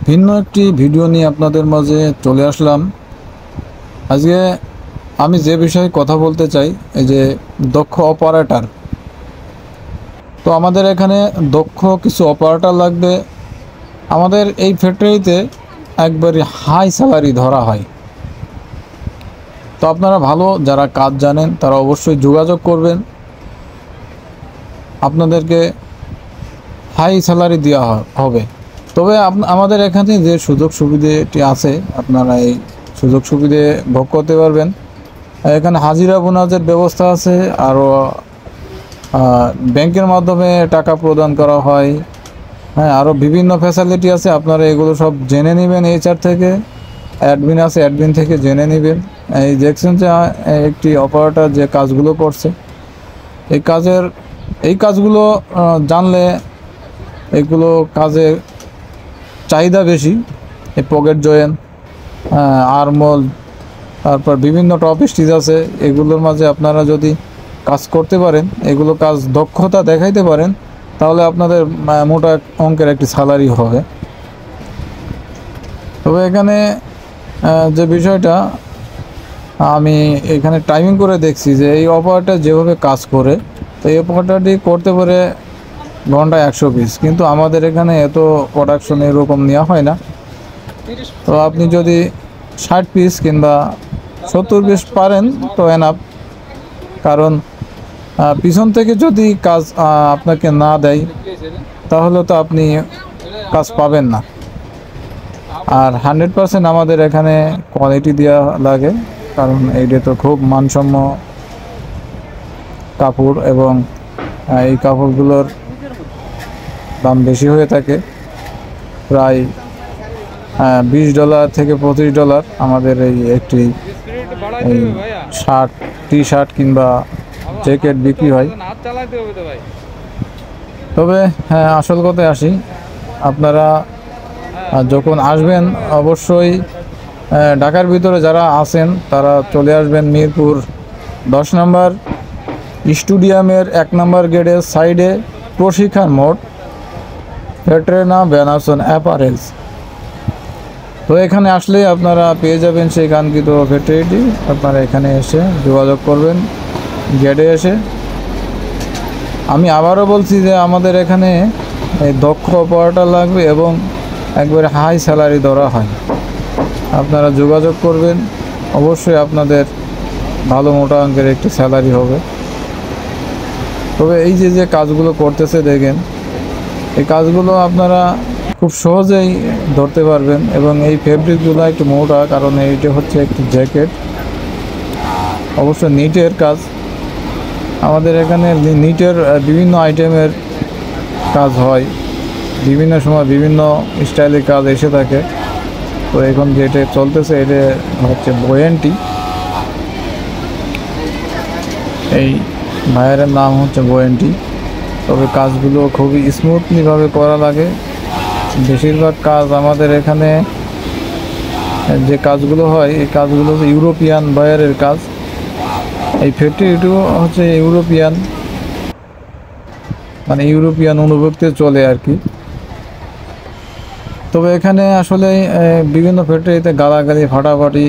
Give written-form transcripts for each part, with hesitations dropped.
ভিন্ন একটি ভিডিও নিয়ে আপনাদের মাঝে চলে আসলাম। আজকে আমি যে বিষয়ে কথা বলতে চাই, এই যে দক্ষ অপারেটর। তো আমাদের এখানে দক্ষ কিছু অপারেটর লাগবে। আমাদের এই ফ্যাক্টরিতে একবারে হাই স্যালারি ধরা হয়। তো আপনারা ভালো যারা কাজ জানেন তারা অবশ্যই যোগাযোগ করবেন। আপনাদেরকে হাই স্যালারি দেওয়া হবে। তবে আমাদের এখানে যে সুযোগ সুবিধাটি আছে, আপনারা এই সুযোগ সুবিধে ভোগ করতে পারবেন। এখানে হাজিরা বোনাসের ব্যবস্থা আছে, আরও ব্যাংকের মাধ্যমে টাকা প্রদান করা হয়। হ্যাঁ, আরও বিভিন্ন ফ্যাসিলিটি আছে, আপনারা এগুলো সব জেনে নেবেন। এইচআর থেকে অ্যাডমিন আছে, অ্যাডমিন থেকে জেনে নেবেন। এই দেখছেন যে একটি অপারেটর যে কাজগুলো করছে, এই কাজগুলো জানলে এগুলো কাজে চাহিদা বেশি। এই পকেট জয়েন, আর্মল, তারপর বিভিন্ন টপ স্টিচ আছে। এগুলোর মাঝে আপনারা যদি কাজ করতে পারেন, এগুলো কাজ দক্ষতা দেখাইতে পারেন, তাহলে আপনাদের মোটা অঙ্কের একটি স্যালারি হবে। তবে এখানে যে বিষয়টা আমি এখানে টাইমিং করে দেখছি যে এই অপারেটর যেভাবে কাজ করে, তো এই অপারেটরটি করতে পারে ঘন্টায় 100 পিস, কিন্তু আমাদের এখানে এত প্রোডাকশন এরকম নেওয়া হয় না। তো আপনি যদি 60 পিস কিংবা 70 পিস পারেন তো এনাফ। কারণ পিছন থেকে যদি কাজ আপনাকে না দেয়, তাহলে তো আপনি কাজ পাবেন না। আর 100% আমাদের এখানে কোয়ালিটি দেওয়া লাগে, কারণ এইটা তো খুব মানসম্য কাপড়, এবং এই কাপড়গুলোর দাম বেশি হয়ে থাকে, প্রায় $20 থেকে $25 আমাদের এই একটি শার্ট, টি শার্ট কিংবা জ্যাকেট বিক্রি হয়। তবে হ্যাঁ, আসল কথায় আসি, আপনারা যখন আসবেন অবশ্যই ঢাকার ভিতরে যারা আছেন তারা চলে আসবেন মিরপুর 10 নম্বর স্টেডিয়ামের 1 নম্বর গেটের সাইডে প্রশিক্ষণ মোড়, ফ্যাটরেনা বেনারসন অ্যাপারেলস। তো এখানে আসলে আপনারা পেয়ে যাবেন সেই কাঙ্ক্ষিত ফ্যাক্টরিটি। আপনারা এখানে এসে যোগাযোগ করবেন গেটে এসে। আমি আবারও বলছি যে আমাদের এখানে এই দক্ষ অপারেটর লাগবে এবং একবারে হাই স্যালারি ধরা হয়। আপনারা যোগাযোগ করবেন, অবশ্যই আপনাদের ভালো মোটা অঙ্কের একটি স্যালারি হবে। তবে এই যে কাজগুলো করতেছে দেখেন, এই কাজগুলো আপনারা খুব সহজেই ধরতে পারবেন। এবং এই ফেব্রিকগুলো একটু মোটা, কারণ এইটা হচ্ছে একটি জ্যাকেট, অবশ্য নিটের কাজ। আমাদের এখানে নিটের বিভিন্ন আইটেমের কাজ হয়, বিভিন্ন সময় বিভিন্ন স্টাইলের কাজ এসে থাকে। তো এখন যেটা চলতেছে এটা হচ্ছে বোয়েন্টি। এই ভাইয়ের নাম হচ্ছে বোয়েন্টি। তবে কাজগুলো খুবই স্মুথলিভাবে করা লাগে। বেশিরভাগ কাজ আমাদের এখানে যে কাজগুলো হয়, এই কাজগুলো ইউরোপিয়ান বায়ারের কাজ। এই ফ্যাক্টরিটিও হচ্ছে ইউরোপিয়ান, মানে ইউরোপিয়ান অনুভূতিতে চলে আর কি। তবে এখানে আসলে বিভিন্ন ফ্যাক্টরিতে গালাগালি, ফাটাফাটি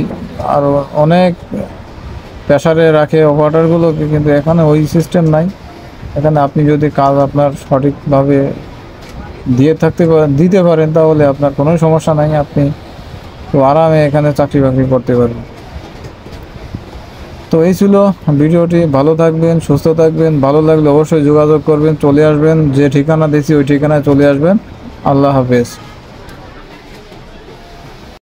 আরও অনেক প্রেসারে রাখে অপারেটরগুলোকে, কিন্তু এখানে ওই সিস্টেম নাই। এখানে আপনি যদি কাজ আপনার সঠিকভাবে দিতে পারেন, তাহলে আপনার কোনো সমস্যা নাই, আপনি তো আরামে এখানে চাকরি বাকরি করতে পারবেন। তো এই ছিল ভিডিওটি। ভালো থাকবেন, সুস্থ থাকবেন। ভালো লাগলে অবশ্যই যোগাযোগ করবেন, চলে আসবেন। যে ঠিকানা দিয়েছি ওই ঠিকানায় চলে আসবেন। আল্লাহ হাফেজ।